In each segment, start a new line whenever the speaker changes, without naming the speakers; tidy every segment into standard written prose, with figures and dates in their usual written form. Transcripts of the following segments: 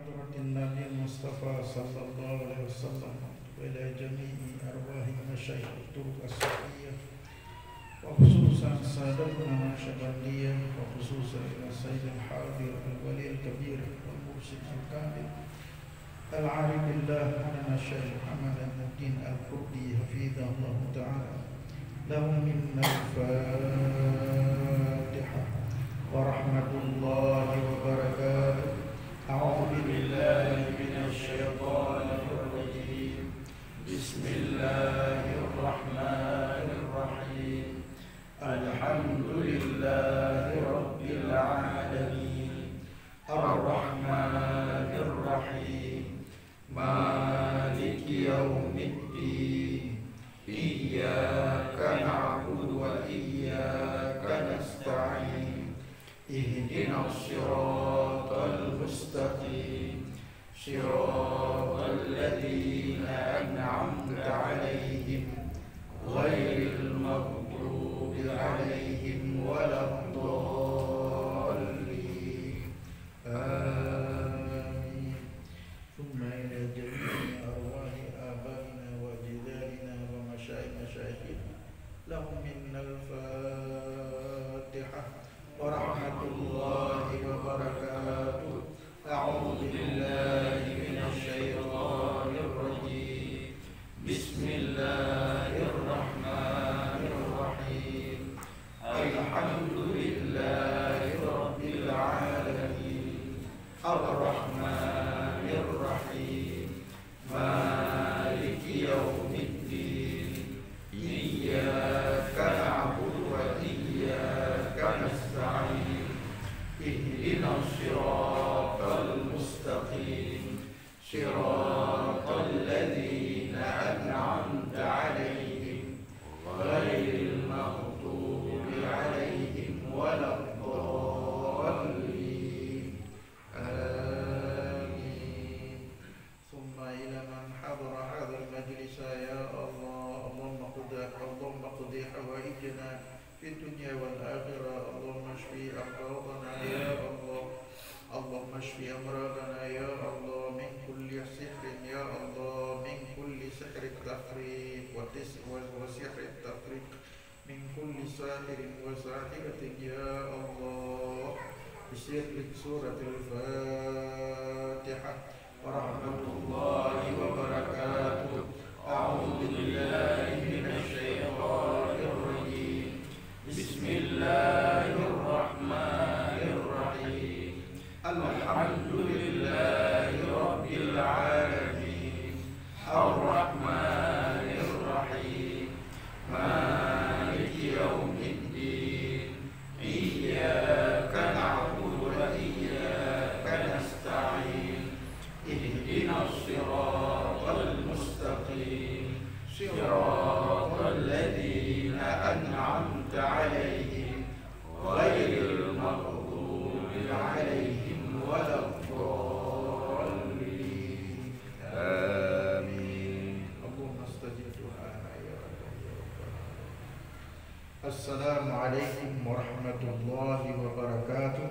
حضرة النبي المصطفى صلى الله عليه وسلم وإلى جميع أرواح مشايخ الطرق الصوفية وخصوصا سادتنا نقشبندية وخصوصا إلى السيد الحاضر الولي الكبير والمرشد الكامل العارف بالله مولانا الشيخ محمد الدين الكردي حفظه الله تعالى له منا الفاتحة ورحمة الله وبركاته. أعوذ بالله من الشيطان الرجيم. بسم الله الرحمن الرحيم. الحمد لله رب العالمين الرحمن الرحيم مالك يوم الدين إياك نعبد وإياك نستعين اهدنا الصراط المستقيم صراط الذين أنعمت عليهم غير المغضوب عليهم ولا الضالين آمين. ثم إلى جميع أرواح آبائنا وأجدادنا ومشايخنا لهم منا الفاتحة ورحمة الله وبركاته. أعوذ بالله من الشيطان الرجيم. بسم الله الرحمن الرحيم. الحمد لله رب العالمين الرحمن الرحيم مالك يوم الدين إياك نعبد وإياك نستعين اهدنا الصراط المستقيم صراط الذين أنعمت عليهم غير المغضوب عليهم ولا الضالين آمين. ثم إلى من حضر هذا المجلس يا الله اللهم اقض حوائجنا في الدنيا والآخرة. اللهم اشفي أمراضنا يا الله. اللهم اشفي أمراضنا يا الله من كل سحر يا الله من كل سحر التفريق وسحر التفريق من كل ساحر وساحرة يا الله بسر سورة الفاتحة ورحمة الله وبركاته. أعوذ بالله من الشيطان الرجيم. بسم الله الرحمن الرحيم. الحمد لله رب العالمين الرحمن الرحيم مالك يوم الدين إياك نعبد وإياك نستعين اهدنا الصراط المستقيم صراط الذين أنعمت عليهم غير المغضوب عليهم ولا الضالين آمين. اللهم استجب دعاءنا يا رب. السلام عليكم ورحمة الله وبركاته.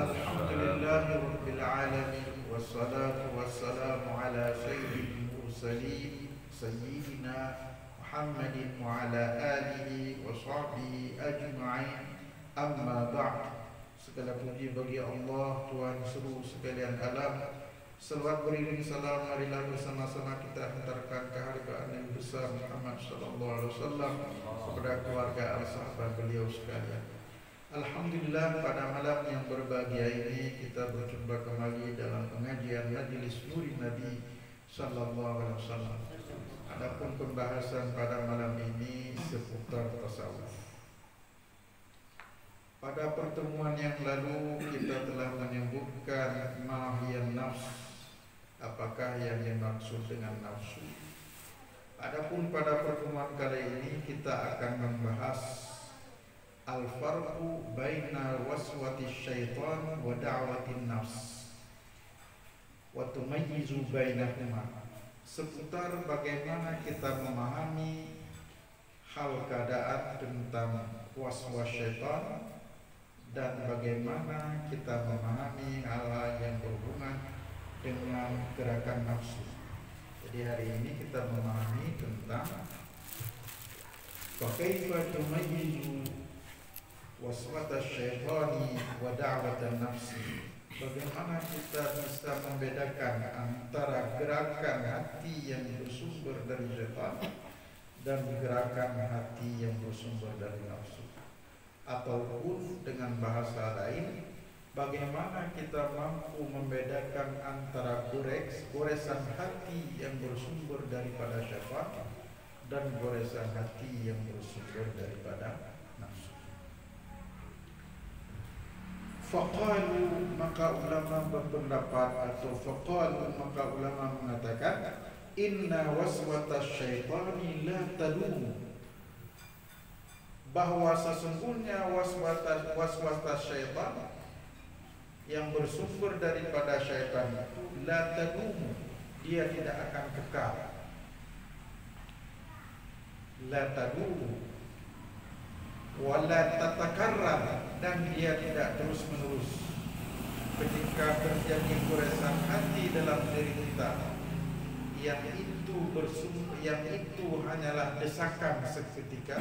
الحمد لله رب العالمين والصلاة والسلام على سيد المرسلين سيدنا محمد وعلى آله وصحبه أجمعين. أما بعد. Segala puji bagi Allah, Tuhan seluruh sekalian alam. Selawat beriring salam marilah bersama-sama kita hantarkan kehargaan yang besar Muhammad sallallahu alaihi wasallam kepada keluarga al-sahabat beliau sekalian. Alhamdulillah, pada malam yang berbahagia ini kita berjumpa kembali dalam pengajian Majelis Nuri Nabi sallallahu alaihi wasallam. Adapun pembahasan pada malam ini seputar tasawuf. Pada pertemuan yang lalu kita telah menyebutkan mahiyan nafs, apakah yang dimaksud dengan nafsu. Adapun pada pertemuan kali ini kita akan membahas al-farqu baina waswati syaitan wa da'wati nafs wa tumayyizu bainahuma, seputar bagaimana kita memahami hal keadaan tentang waswas syaitan dan bagaimana kita memahami hal yang berhubungan dengan gerakan nafsu. Jadi hari ini kita memahami tentang kaifa tumayyizu waswata syaitani wa da'watan nafsi. Bagaimana kita bisa membedakan antara gerakan hati yang bersumber dari syaitan dan gerakan hati yang bersumber dari nafsu. Ataupun dengan bahasa lain, bagaimana kita mampu membedakan antara goresan hati yang bersumber daripada syaitan dan goresan hati yang bersumber daripada nafsu. Faqalu, maka ulama berpendapat, atau faqalu, maka ulama mengatakan, inna waswata syaitani la tadumu, bahwa sesungguhnya waswata syaitan yang bersumber daripada syaitan itu la tadumu, dia tidak akan kekal. La tadumu wala tatakarrar, dan dia tidak terus menerus. Ketika terjadi goresan hati dalam diri kita, yang itu hanyalah desakan seketika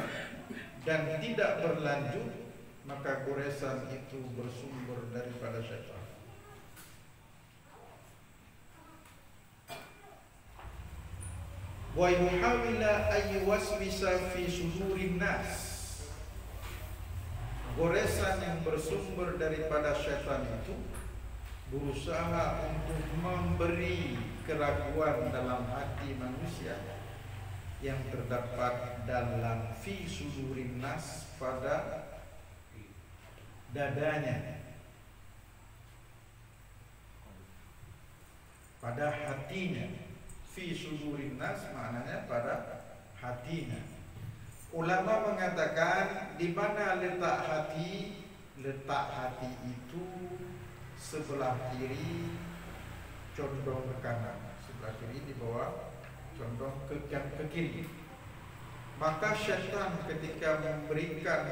dan tidak berlanjut, maka goresan itu bersumber daripada syaitan. Wa yuhawila ayyuwaswisa fi sudurin nas, goresan yang bersumber daripada syaitan itu berusaha untuk memberi keraguan dalam hati manusia yang terdapat dalam fi sudurin nas, pada dadanya, pada hatinya. Fi sudurin nas maknanya pada hatinya. Ulama mengatakan di mana letak hati? Letak hati itu sebelah kiri condong ke kanan, sebelah kiri di bawah condong ke kiri. Maka syaitan ketika memberikan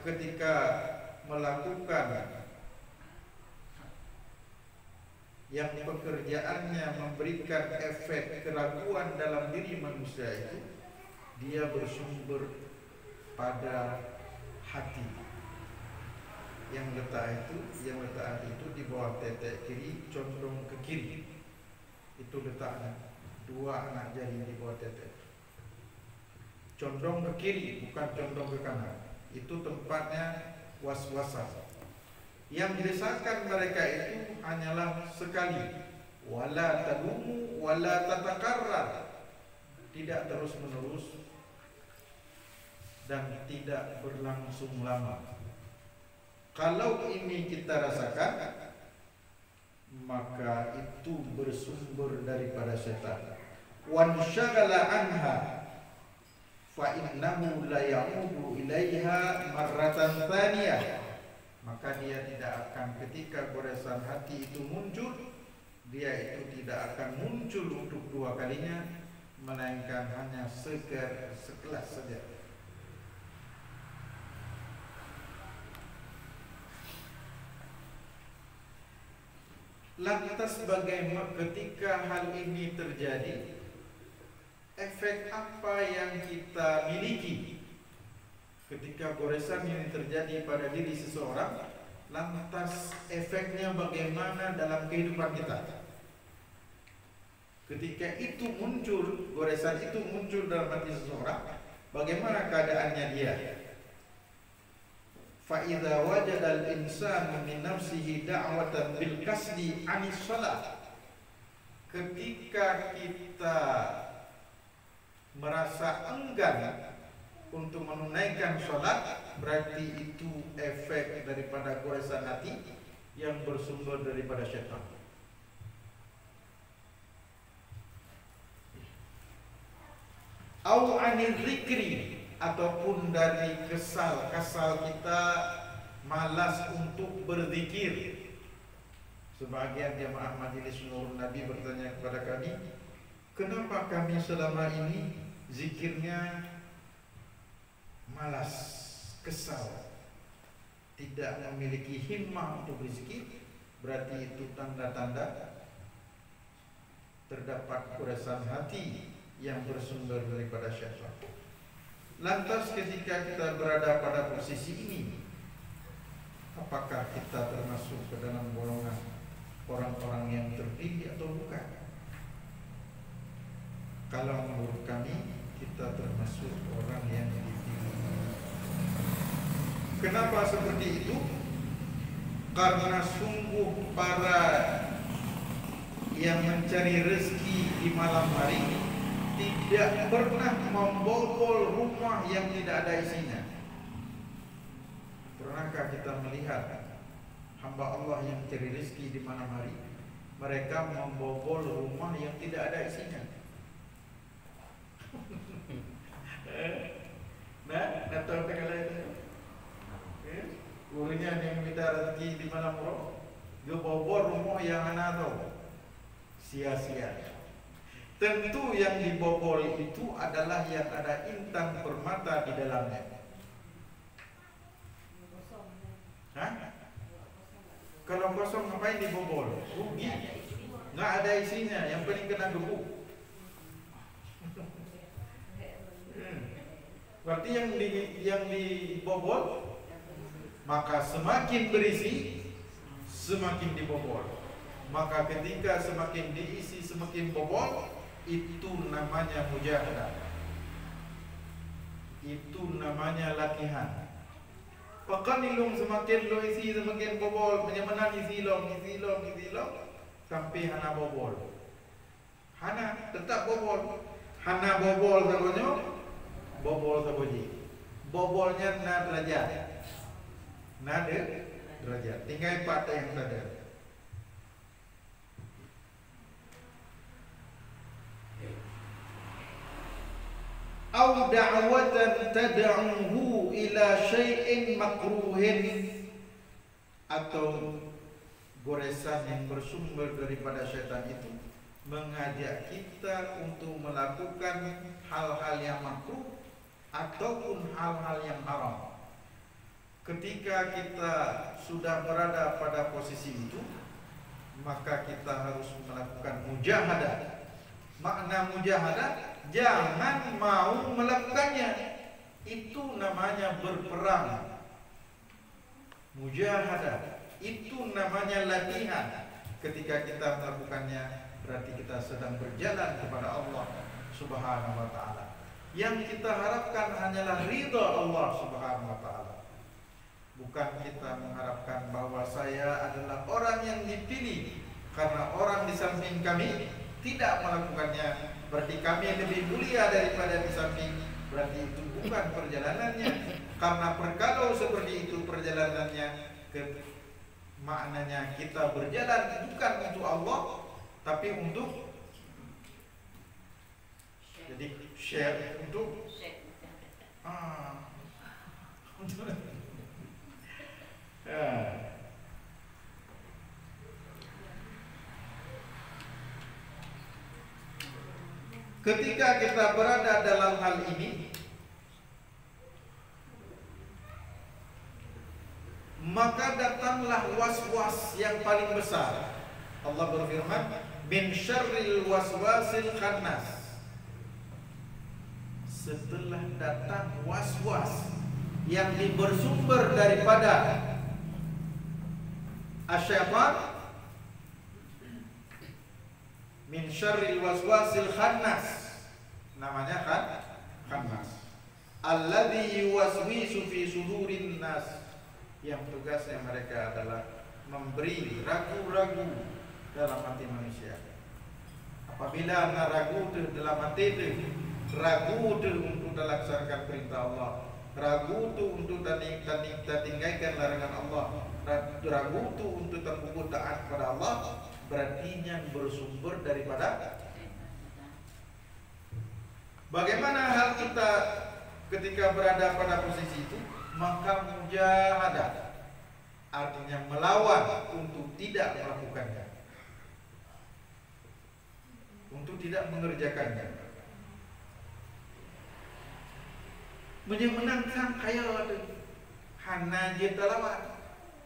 ketika melakukan yang pekerjaannya memberikan efek keraguan dalam diri manusia itu, dia bersumber pada hati. Yang letak hati itu di bawah tetek kiri condong ke kiri. Itu letaknya, dua anak jari di bawah tetek. Condong ke kiri, bukan condong ke kanan. Itu tempatnya waswasa. Yang dirasakan mereka itu hanyalah sekali, wala tadumu wala tatakarrar, tidak terus menerus dan tidak berlangsung lama. Kalau ini kita rasakan, maka itu bersumber daripada setan. Wan syagala anha fa innahu la ya'udu ilaiha marratan thaniyah, maka dia tidak akan, ketika goresan hati itu muncul, dia itu tidak akan muncul untuk dua kalinya, melainkan hanya sekelas saja. Lantas bagaimana ketika hal ini terjadi? Efek apa yang kita miliki ketika goresan ini terjadi pada diri seseorang? Lantas efeknya bagaimana dalam kehidupan kita? Ketika itu muncul, goresan itu muncul dalam hati seseorang, bagaimana keadaannya dia? Fa idza wajada al-insanu min nafsihi da'watan bil kasdi 'anis shalah, ketika kita merasa enggan untuk menunaikan sholat, berarti itu efek daripada goresan hati yang bersumber daripada syaitan. Au anil zikri, ataupun dari kasal kita malas untuk berzikir. Sebagian jamaah majelis Nurul Nabi bertanya kepada kami, kenapa kami selama ini zikirnya malas, kesal, tidak memiliki himmah untuk berzikir? Berarti itu tanda-tanda terdapat goresan hati yang bersumber daripada syaitan. Lantas ketika kita berada pada posisi ini, apakah kita termasuk ke dalam golongan orang-orang yang terpilih atau bukan? Kalau menurut kami, kita termasuk orang yang dipilih. Kenapa seperti itu? Karena sungguh para yang mencari rezeki di malam hari tidak pernah membobol rumah yang tidak ada isinya. Pernahkah kita melihat hamba Allah yang mencari rezeki di malam hari, mereka membobol rumah yang tidak ada isinya? Nah, tahu tak kalau itu? Gurunya yang minta rezeki di malam roh, dia bobol rumah yang anak tahu, sia-sia. Tentu yang dibobol itu adalah yang ada intan permata di dalamnya. Hah? Kalau kosong ngapain dibobol? Rugi. Nggak ada isinya, yang penting kena gebuk. Berarti yang dibobol, maka semakin berisi, semakin dibobol. Maka ketika semakin diisi, semakin bobol, itu namanya mujahadah. Itu namanya latihan. Pakanilung semakin lo isi, semakin bobol, menyamanan isi long, sampai hana bobol. Hana tetap bobol. Hana bobol sakonyo, bobol saboji. Bobolnya na derajat. Nada derajat. Tinggal patah yang sadar. Au da'watan tad'uhu ila syai'in makruhin, atau goresan yang bersumber daripada syaitan itu mengajak kita untuk melakukan hal-hal yang makruh ataupun hal-hal yang haram. Ketika kita sudah berada pada posisi itu, maka kita harus melakukan mujahadah. Makna mujahadah, jangan mau melakukannya. Itu namanya berperang. Mujahadah itu namanya latihan. Ketika kita melakukannya, berarti kita sedang berjalan kepada Allah Subhanahu wa ta'ala. Yang kita harapkan hanyalah ridha Allah Subhanahu wa ta'ala. Bukan kita mengharapkan bahwa saya adalah orang yang dipilih karena orang di samping kami tidak melakukannya, berarti kami lebih mulia daripada di samping. Berarti itu bukan perjalanannya. Karena kalau seperti itu perjalanannya, maknanya kita berjalan bukan untuk Allah, tapi untuk jadi share untuk ketika kita berada dalam hal ini, maka datanglah was-was yang paling besar. Allah berfirman, min syarril waswasil khannas. Setelah datang was-was yang bersumber daripada asyaitan, min syarril waswasil khannas, namanya khannas, alladzi yuwaswisu fi sudurin nas, yang tugasnya mereka adalah memberi ragu-ragu dalam hati manusia. Apabila anda ragu dalam hati itu, ragu untuk melaksanakan perintah Allah, ragu untuk tinggalkan larangan Allah, ragu untuk terpukul taat kepada Allah, berarti yang bersumber daripada. Bagaimana hal kita ketika berada pada posisi itu? Maka mujahadah, artinya melawan untuk tidak melakukannya, untuk tidak mengerjakannya. Menang kayak ada hana je lawan,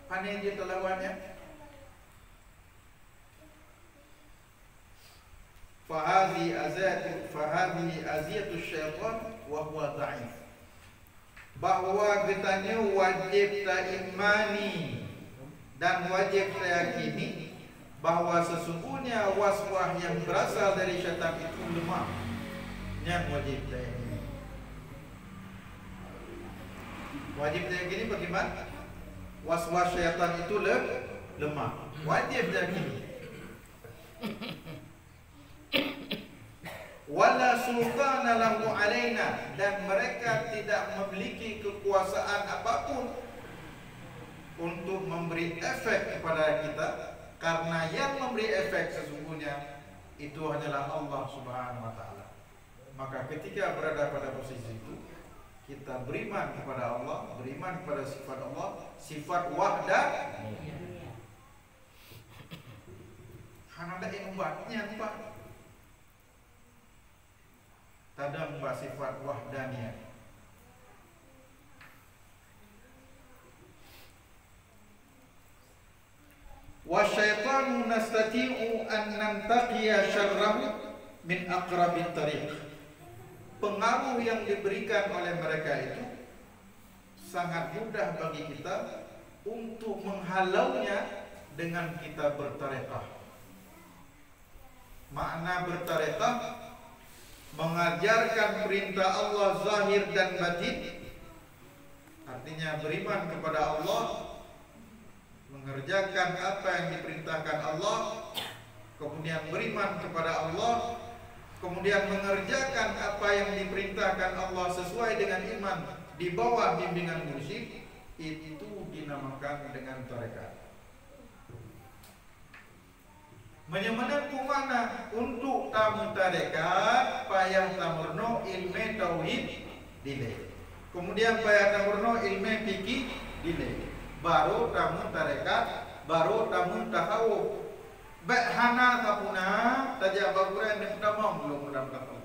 pane je lawannya. fahadhi aziyatu syaitan wa huwa dhaif. Bahwa getanya wajib ta imani dan wajib ta yakini bahwa sesungguhnya waswas yang berasal dari syaitan itu lemah. Yang wajib ta yakini. Wajib ta yakini bagaimana? Was-was syaitan itu lemah. Wajib ta yakini. Wala sultana lahu alaina, dan mereka tidak memiliki kekuasaan apapun untuk memberi efek kepada kita, karena yang memberi efek sesungguhnya itu hanyalah Allah Subhanahu wa taala. Maka ketika berada pada posisi itu, kita beriman kepada Allah, beriman kepada sifat Allah, sifat wahdah. Hanada yang buatnya Pak. Tadam ba sifat wahdaniyah. Wa syaitanu nastati'u an nantaqiya syarrahu min aqrabit tariq. Pengaruh yang diberikan oleh mereka itu sangat mudah bagi kita untuk menghalaunya dengan kita bertarekah. Makna bertarekah mengajarkan perintah Allah zahir dan batin, artinya beriman kepada Allah, mengerjakan apa yang diperintahkan Allah, kemudian beriman kepada Allah, kemudian mengerjakan apa yang diperintahkan Allah sesuai dengan iman di bawah bimbingan mursyid, itu dinamakan dengan tarekat. Menyemenan kumana untuk tamu tarekat payah tamurno ilmu tauhid dile. Kemudian payah tamurno ilmu fikih dile. Baru tamu tarekat, baru tamu tasawuf. Baik hana kapuna tajak baguran yang pertama belum tahu.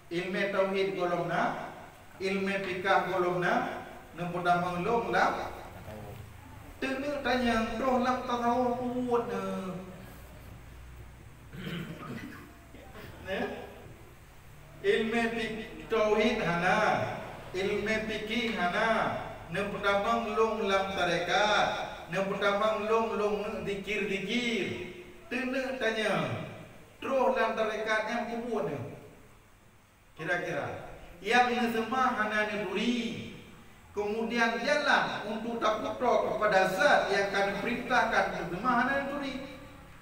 Ilmu tauhid golongna, ilmu fikih golongna, yang pertama belum dah. Tengok tanya roh lam tasawuf kuat ne. Ilmu tauhid hana, ilmu fikih hana, yang pertama belum lam tarekat, yang pertama belum dikir. Tengok tanya roh lam tarekat yang kuat ne. Kira-kira yang semua hana duri. Kemudian jalan untuk taputra kepada zat yang akan perintahkan semua hana duri.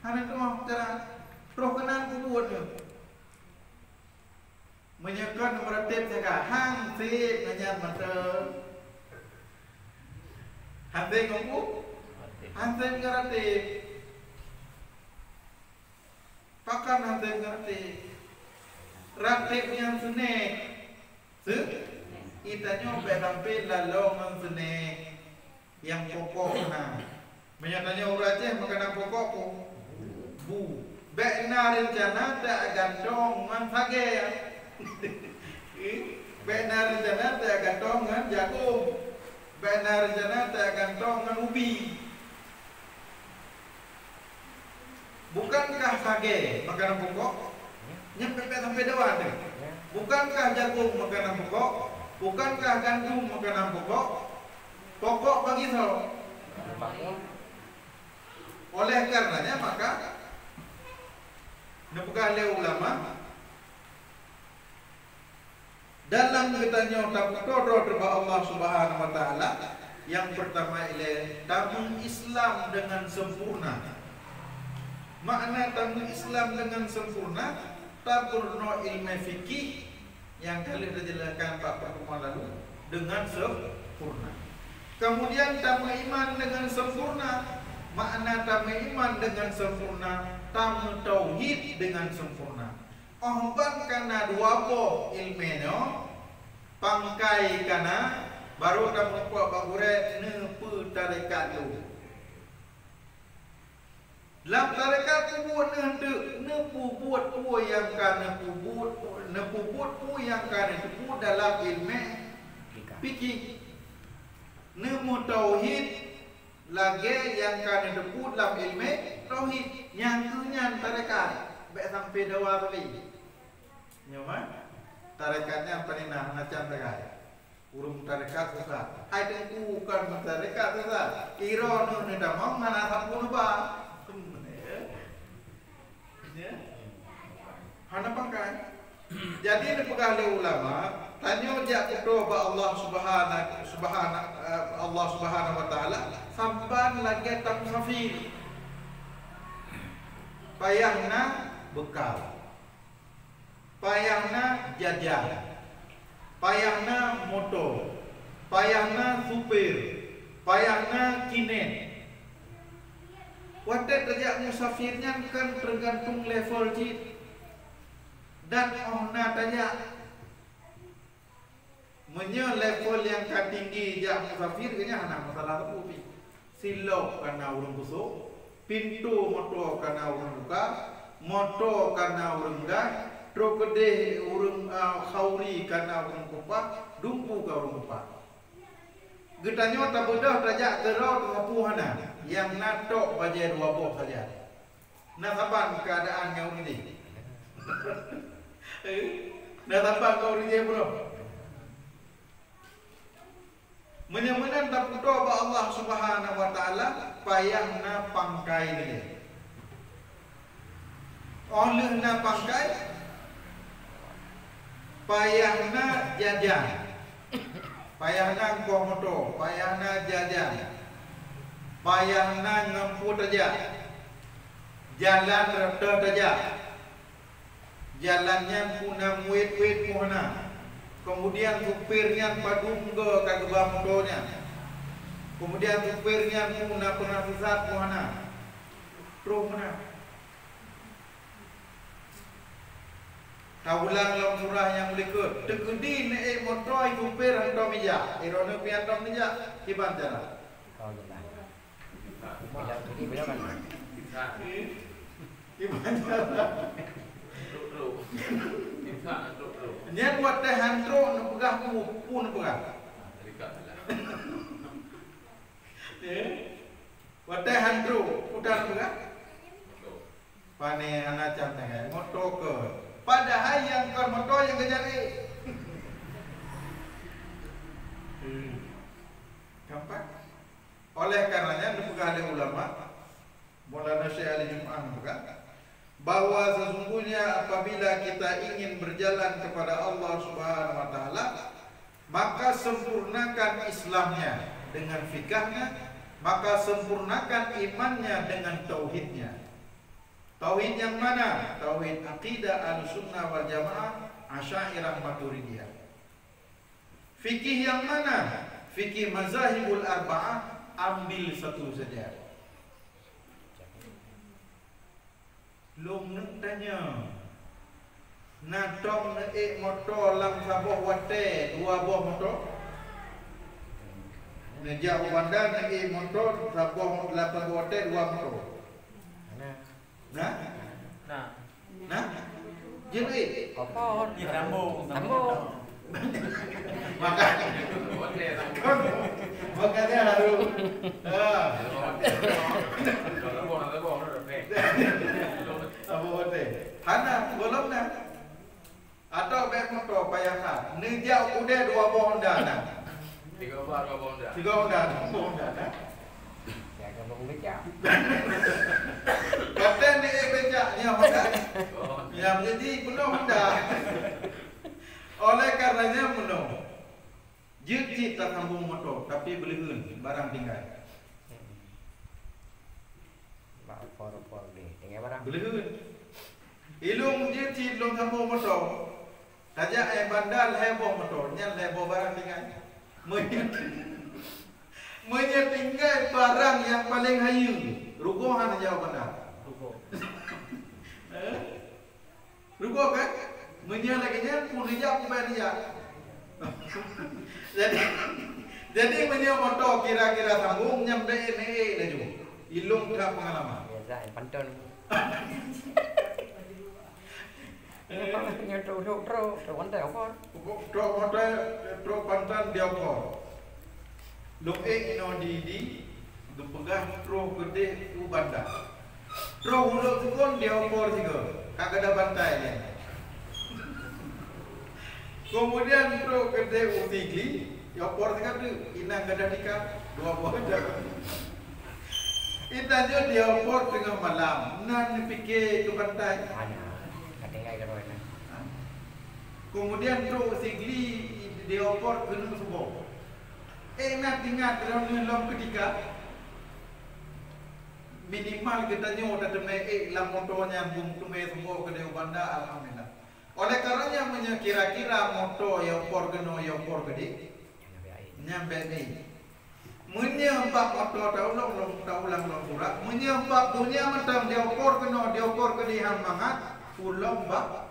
Hana tu cara roh kenan kubuatnya. Menyekan meratib jaga hang sip nganyam mata. Hang sip ngompu. Hang sip ngaratib. Pakan hang sip ngaratib. Ratib yang senek. Itanya sampai lalong senek yang pokok na. Menyatanya orang Aceh makanan pokok bu. Benar rencana tak gantong man sage. Benar rencana tak gantong man jagung. Benar rencana tak gantong man ubi. Bukankah sage makanan pokok? Nyampe sampai dewan deh. Bukankah jagung makanan pokok? Bukankah gandum makanan pokok? Pokok bagi so. Oleh karenanya maka nepukah oleh ulama dalam ketanya taputodo terba Allah Subhanahu wa taala, yang pertama ialah tamu Islam dengan sempurna. Makna tamu Islam dengan sempurna, taburno ilmu fikih yang kali dijelaskan Pak pertemuan lalu dengan sempurna. Kemudian tamu iman dengan sempurna. Makna tamu iman dengan sempurna, tamu tauhid dengan sempurna. Ohban kana dua po ilmenyo, pangkai kana baru tamu po bagure nepu tarekat tu. Dalam tarekat tu nepu buat pu yang kana nepu buat pu yang kana tu dalam ilmu fikih. Nemu tauhid lagi yang kami sebut dalam ilmu tauhid, yang tarekat baik sampai dawa tadi. Nyoma tarekatnya penina macam takai. Urung tarekat susah. Hai tengku kan tarekat susah. Iro nu nda mau mana sampun ba. Ya. Hana pangkai. Jadi ini pegah ulama tanya jak ketua Allah Subhanahu wa taala sampan lagi tak musafir. Payahna bekal. Payahna jajan. Payahna motor. Payahna supir. Payahna kinen. Wadah kerja musafirnya kan tergantung level cik. Dan ona tanya menye level yang tinggi jak musafir kenya hana masalah tu silau karena urung busuk, pintu motor karena urung buka, motor karena urung dah, truk gede urung khauri karena urung kupak, dumpu ka urung kupak. Getanya tak bedah tajak kerau ngapu hana yang natok baje dua boh saja. Nak kapan keadaan yang ini? Dah tampak kau rinjai bro. Menyamanan tak berdoa kepada Allah Subhanahu wa taala payahna pangkai dia. Olehna pangkai payahna jajan. Payahna komoto, payahna jajan. Payahna ngempu saja. Jalan rata saja. Jalannya puna muit-muit muhna. Kemudian supirnya padung ke kageba motornya. Kemudian supirnya puna penafisat muhna. Terus mana? Taulang lam surah yang berikut. Tegedi naik motor supir hantar meja. Irona pi hantar meja. Iban cara.
Oh jelas. Ini bila kan?
Iban cara. Nyan buat teh hantro nak pegah pun nak pegah. Buat teh hantro udah pegah. Pane anak cam teh motor ke. Padahal yang kan motor yang kejari. Gampang. Oleh karenanya dipegah oleh ulama Maulana Syekh Ali Jum'an pegah bahwa sesungguhnya apabila kita ingin berjalan kepada Allah Subhanahu wa taala maka sempurnakan Islamnya dengan fikahnya, maka sempurnakan imannya dengan tauhidnya. Tauhid yang mana? Tauhid akidah Ahlussunnah wal Jamaah, Asy'ariyah Maturidiyah. Fikih yang mana? Fikih mazahibul arba'ah, ambil satu saja. Lung nak tanya natong naik motor lam saboh wate dua buah motor nejak bandar naik motor saboh 8 wate dua motor nah jadi
Kopor.
Sambung.
makanya harus Abu Wate, hana belum nak atau baik motor payahkan. Nejak udah dua Honda nak. Tiga Honda nak.
Jaga bang becak.
Kapten ni becaknya Honda. Ya menjadi penuh Honda. Oleh karenanya penuh. Jit tak sambung motor, tapi beliun barang tinggal.
Por ni. Tinggal barang.
Beliun. Ilung jit ilung sambung motor. Tajak bandar heboh motor, nyal heboh barang tinggal. Menyetinggal barang yang paling hayu. Rugohan jawab benar. Rugo kan? Menyal lagi nya pun dijawab bayar dia. Jadi menyal motor kira-kira sambung nyampe ini laju. Ilung tak pengalaman.
Biasa pantun. Apa punya truk pantai apa?
Truk pantan dia apa? Luk ino di pegang truk gede tu bandar. Truk huluk tu pun dia apa juga. kagak ada bantainya. Kemudian pro kedai utigli, opor kan tu inang gada dikap dua buah aja. Itanya dia opor tengah malam, nan fikir ke bantai.
Katingai kan orang.
Kemudian pro utigli dia opor kena subuh. Nak ingat dalam ketika minimal kita nyoda demi lam motonya bung tume semua ke dia banda alhamdulillah. Oleh karenanya kira-kira moto yang por geno yang por gede nyampe ni. Menyembah moto taulang surat menyembah dunia macam dia por gede hang mangat pulang bak.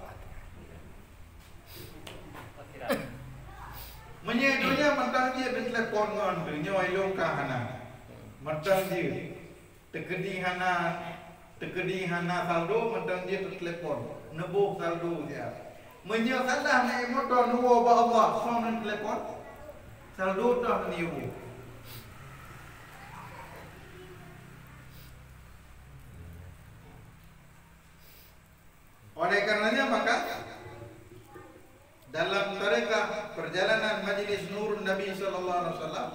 Menyedunya mentang dia dan telepon ngon dunia ilung kahana. Mentang dia Tekedi hana saldo mentang dia telepon nebuh saldo dia. Menyesalah naik motor nuwo ba Allah sono telepon saldo dah niu. Oleh karenanya maka dalam tarekat perjalanan Majlis Nur Nabi sallallahu alaihi wasallam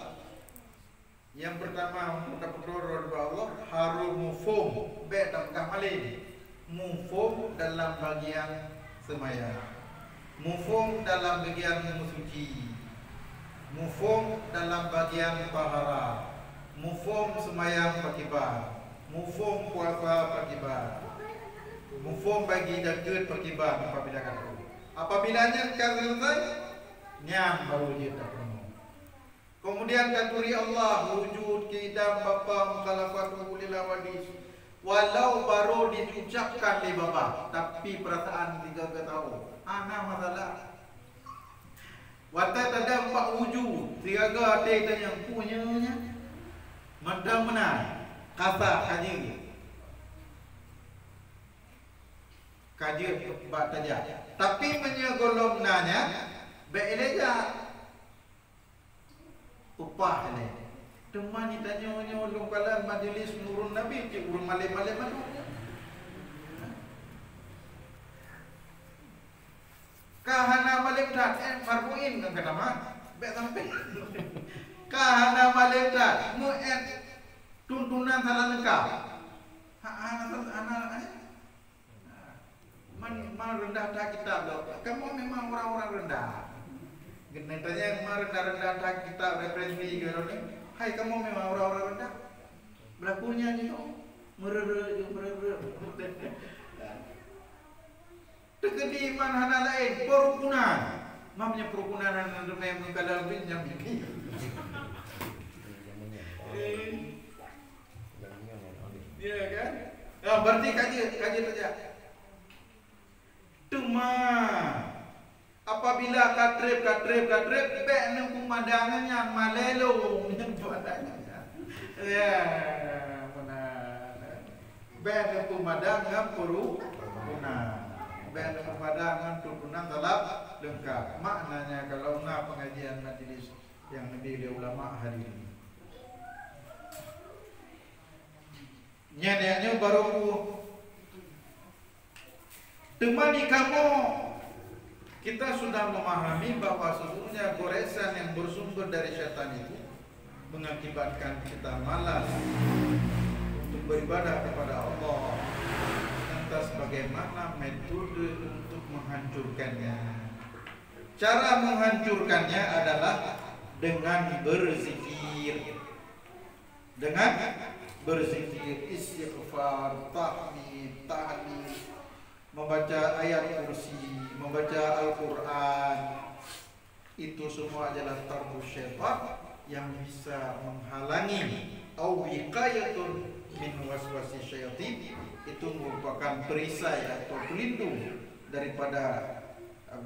yang pertama untuk berdoa kepada Allah harus mufum betam kamalin mufum dalam bagian semaya, mufum dalam bagian musuci, mufum dalam bagian pahara, mufum semayang pakiban, mufum puasa pakiban, mufum bagi jagat pakiban apabila kata. Apabila selesai nyam baru dia tak penuh. Kemudian katuri Allah wujud kidam bapa mukhalafatu lil wadis. Walau baru diucapkan di bapa tapi perasaan tiga tahu. Ana masalah. Wata tada empat wujud tiga ada yang punyanya. Madam mana? Kasa kaji. Kaji bak saja. Tapi menyegolong nanya beeleja upah ni. Teman ni tanya ulung kala majlis Nurun Nabi cik urung male-male madu. Kahana male tat farbuin kan kata mak. Bek sampai. Kahana male tat mu tuntunan salah lengkap. Anak man rendah tak kitab dah. Kamu memang orang-orang rendah. Genetanya yang rendah-rendah tak kitab referensi gitu ni. Hai kamu memang orang-orang rendah. Berlakunya ni tu merere. Tegedi iman hana lain perukunan. Mamnya perukunan yang mengkadal pinjam ini. Ya kan? Ya berarti kaji saja. Cuma apabila katrip bek nang pemandangannya malelo nang pemandangannya. Ya, benar. Bek nang pemandangan perukunan. Bek nang pemandangan perukunan dalam lengkap. Maknanya kalau nak pengajian majlis yang lebih ulama hari ini. Nyanya baru temani kamu, kita sudah memahami bahwa sesungguhnya goresan yang bersumber dari syaitan itu mengakibatkan kita malas untuk beribadah kepada Allah. Lantas bagaimana metode untuk menghancurkannya? Cara menghancurkannya adalah dengan berzikir. Dengan berzikir, istighfar, tahmid, tahlil, membaca ayat kursi, membaca Al-Quran. Itu semua adalah tarbus syaitan yang bisa menghalangi au wiqayatun min waswasi syaitan. Itu merupakan perisai atau pelindung daripada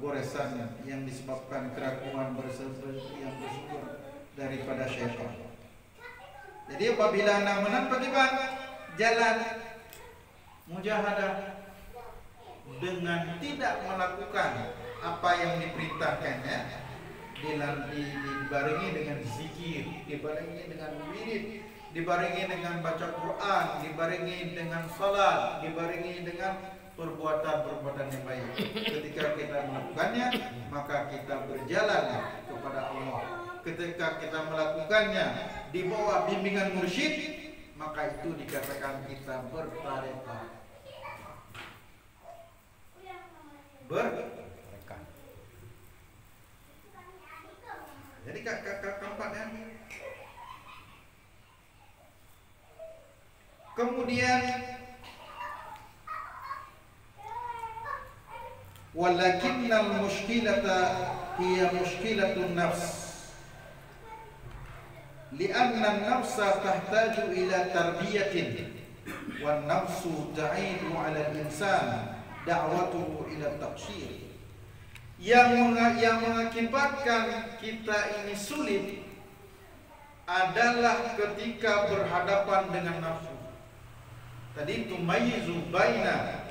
goresan yang disebabkan keraguan yang bersumber daripada syaitan. Jadi apabila anda menang pakiban jalan mujahadah dengan tidak melakukan apa yang diperintahkannya, dibarengi dengan zikir, dibarengi dengan wirid, dibarengi dengan baca Quran, dibarengi dengan salat, dibarengi dengan perbuatan-perbuatan yang baik. Ketika kita melakukannya, maka kita berjalan kepada Allah. Ketika kita melakukannya di bawah bimbingan mursyid, maka itu dikatakan kita bertarekat. Jadi keempatnya. Kemudian walakinnal mushkilata hiya mushkilatun nafs li'anna an-nafsa tahtaju ila tarbiyatin wan nafsu ta'idu 'ala al-insan da'watuhu ila taqsir. Yang mengakibatkan kita ini sulit adalah ketika berhadapan dengan nafsu. Tadi tumayyizu baina,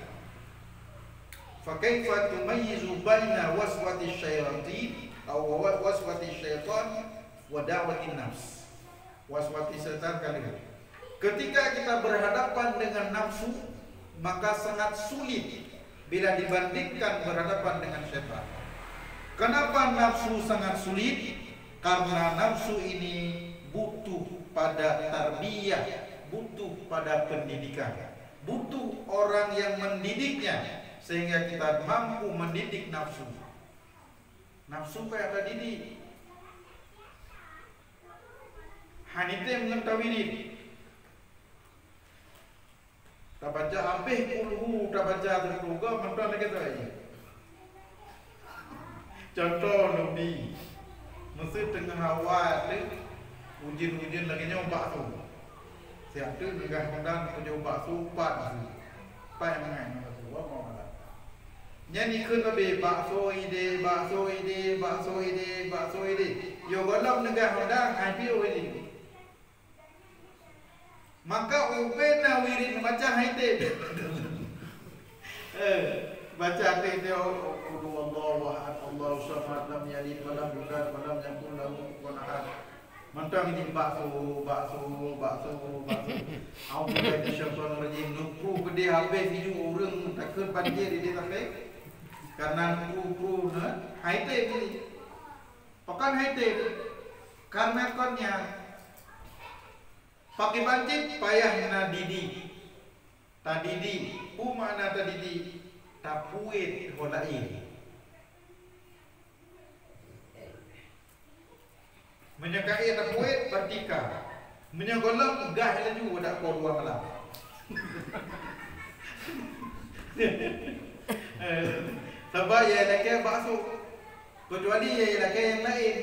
fa kaifa tumayyizu baina waswati syayatin atau waswati syaitan wa da'wati nafs. Waswati syaitan kali. Ketika kita berhadapan dengan nafsu, maka sangat sulit bila dibandingkan berhadapan dengan syaitan. Kenapa nafsu sangat sulit? Karena nafsu ini butuh pada tarbiyah, butuh pada pendidikan, butuh orang yang mendidiknya sehingga kita mampu mendidik nafsu. Nafsu kayak tadi didik. Hanite mengetahui ini. Tak baca habis kulhu, tak baca tertuga, mentah lagi tu aja. Contoh Nabi, mesti tengah awal tu ujian lagi nyoba tu. Siap tu negah kondan nyoba tu pat tu. Pat mengai tu, apa malah. Nyanyi kun lebih bakso ide. Yo golong negah kondan happy ini. Maka ubena wirid baca haite. Baca haite Allahu ahad Allahu samad lam yalid wa lam yulad wa lam yakul lahu kufuwan ahad. Mantap ini bakso. Au bukan syaitan rajim nuku gede habis hidup orang takut banjir di tapi karena nuku haite ini. Pakan haite karena konnya pakai banjir payah na didi. Tadidi, mana tadidi? Tapuit holai. Menyakai tapuit bertika. Menyagolong gah laju dak ko dua malam. Sebab ya lagi bakso. Kecuali ya lagi yang lain.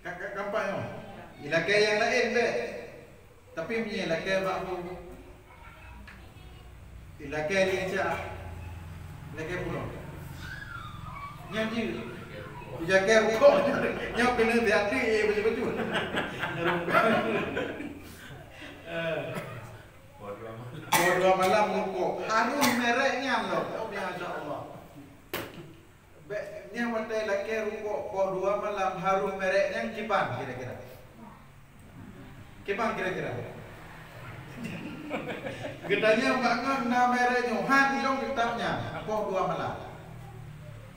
Kakak kampanye. Ilakai yang lain deh, tapi punya ilakai bakso, ilakai lincah, ilakai pulau, nyanyi, ilakai rukuk, nyok kena hati betul-betul. Dua malam rukuk, harum mereknya loh, Masya Allah. Ni watai ilakai rukuk, dua malam harum mereknya Jepang kira-kira. Kepang kira-kira. Gedanya bangun nama merahnya Han dong kitabnya. Apa dua malam.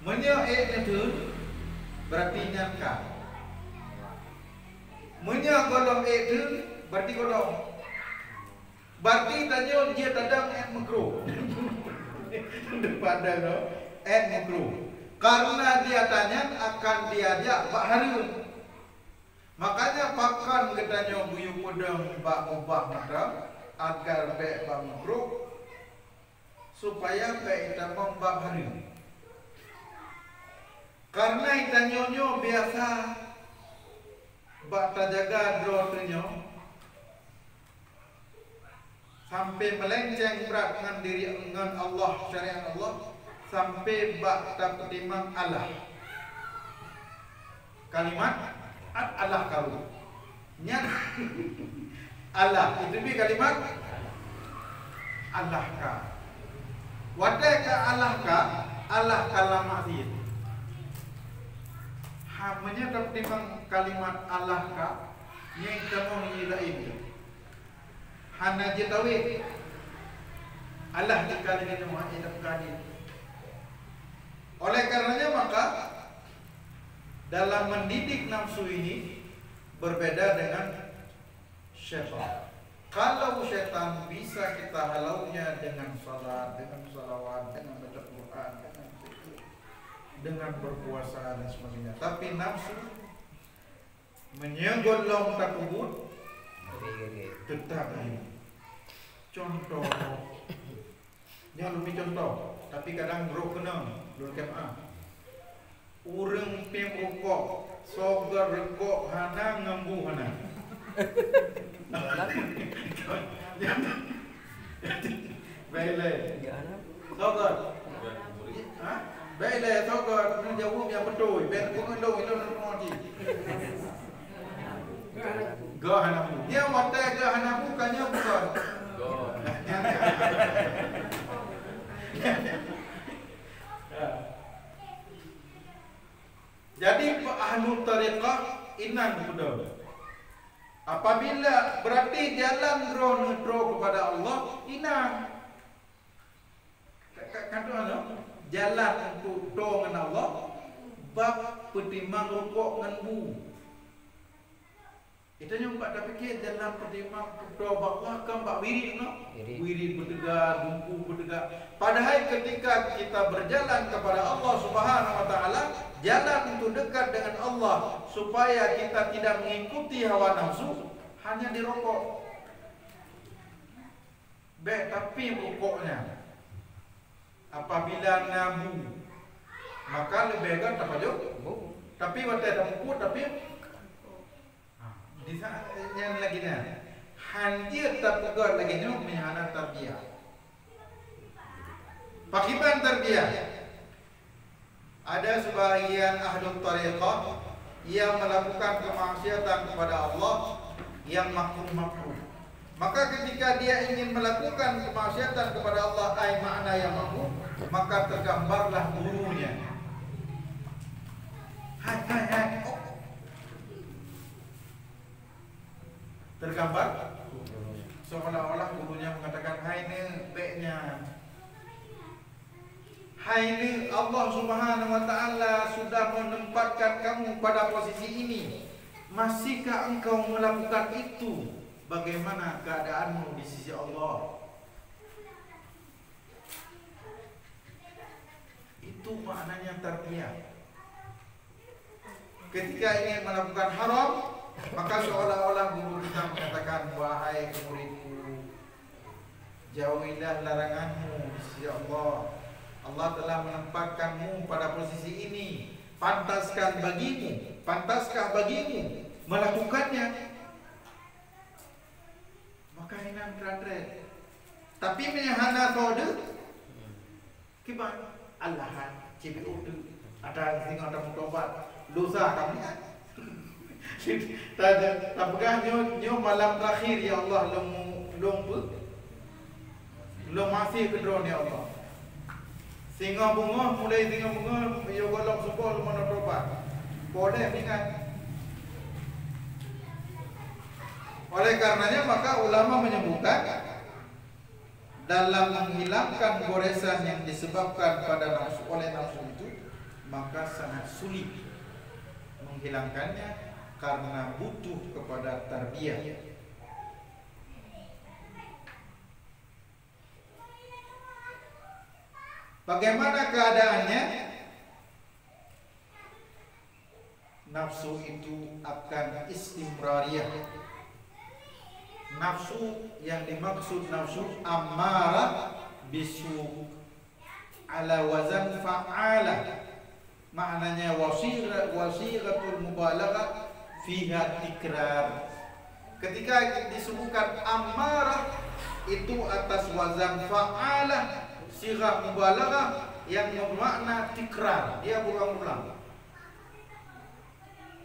Menyo itu berarti nyangka. Menyo golong itu berarti golong. Berarti tanya dia tadang makro. Daripada no makro. Karena dia tanya akan diajak baharu. Makanya pakan katanya buyu pedang bak ubah mata agar baik bang grup supaya baik kita membak hari. Karena itanyonyo biasa bak terjaga drotenyo sampai melenceng berat dengan diri dengan Allah syariat Allah sampai bak tertimang Allah. Kalimat Allah karu nyat Allah itu bi kalimat Allah ka wadai ka Allah kalam maksud hamanya dapat kalimat Allah ka yang kamu hilain hana jetawi Allah dikali ini mu'ajidah kadin. Oleh karenanya maka dalam mendidik nafsu ini berbeda dengan syaitan. Kalau syaitan bisa kita halaunya dengan salat, dengan salawat, dengan baca Quran, dengan zikir, dengan berpuasa dan sebagainya. Tapi nafsu menyegolong takubut tetap ini. Contoh, yang lebih contoh, tapi kadang bro kena, dulu kemah. Urang pem rokok, sogar rokok hana ngembu hana. Baiklah. Sogar. Hah? Baiklah sogar, kena jawab yang betul. Ben pengendong itu nanti. Gak hana bu. Dia mata gak hana bukannya bukan. Jadi ahlu tariqah inang sudah. Apabila berarti jalan drone kepada Allah inang. Kata mana? Jalan untuk do dengan Allah bab pertimang rukuk dengan bu. Kita nyumpa dah fikir dalam pertimang do Allah kan bab wirid no. Wirid bertegak, bungku bertegak. Padahal ketika kita berjalan kepada Allah Subhanahu wa taala, jalan untuk dekat dengan Allah supaya kita tidak mengikuti hawa nafsu hanya di rokok. Tapi rokoknya apabila nabu maka lebih baik tak pajak. Tapi waktu ada buku tapi di sana yang lagi ni handir tak pegat lagi ni menyana tarbiyah. Pakiban tarbiyah. Ada sebahagian ahlu tariqah yang melakukan kemaksiatan kepada Allah yang makruh-makruh. Maka ketika dia ingin melakukan kemaksiatan kepada Allah ai makna yang makruh, maka tergambarlah gurunya. Hai. Oh. Tergambar seolah-olah gurunya mengatakan hai ni baiknya. Hai ni Allah Subhanahu wa taala sudah menempatkan kamu pada posisi ini. Masihkah engkau melakukan itu? Bagaimana keadaanmu di sisi Allah? Itu maknanya tarbiyah. Ketika ingin melakukan haram, maka seolah-olah guru kita mengatakan, wahai muridku, jauhilah laranganmu di sisi Allah. Allah telah menempatkanmu pada posisi ini. Pantaskah bagimu melakukannya? Maka ini terade. Tapi menyahana kode kiban Allahan CPO tu ada sing ada mutobat dosa kami. Apakah nyo malam terakhir ya Allah lo masih kedron ya Allah. Singa bunga mulai singa bunga yo golong supol mana tobat. Kode ingat. Oleh karenanya maka ulama menyebutkan dalam menghilangkan goresan yang disebabkan pada nafsu oleh nafsu itu, maka sangat sulit menghilangkannya karena butuh kepada tarbiyah. Bagaimana keadaannya? Nafsu itu akan istimrariyah. Nafsu yang dimaksud nafsu ammarah bisu ala wazan fa'ala. Maknanya wasiqatul mubalaghah fiha tikrar. Ketika disebutkan ammarah itu atas wazan fa'ala, sirah mubalaghah yang bermakna tikrar, dia berulang-ulang.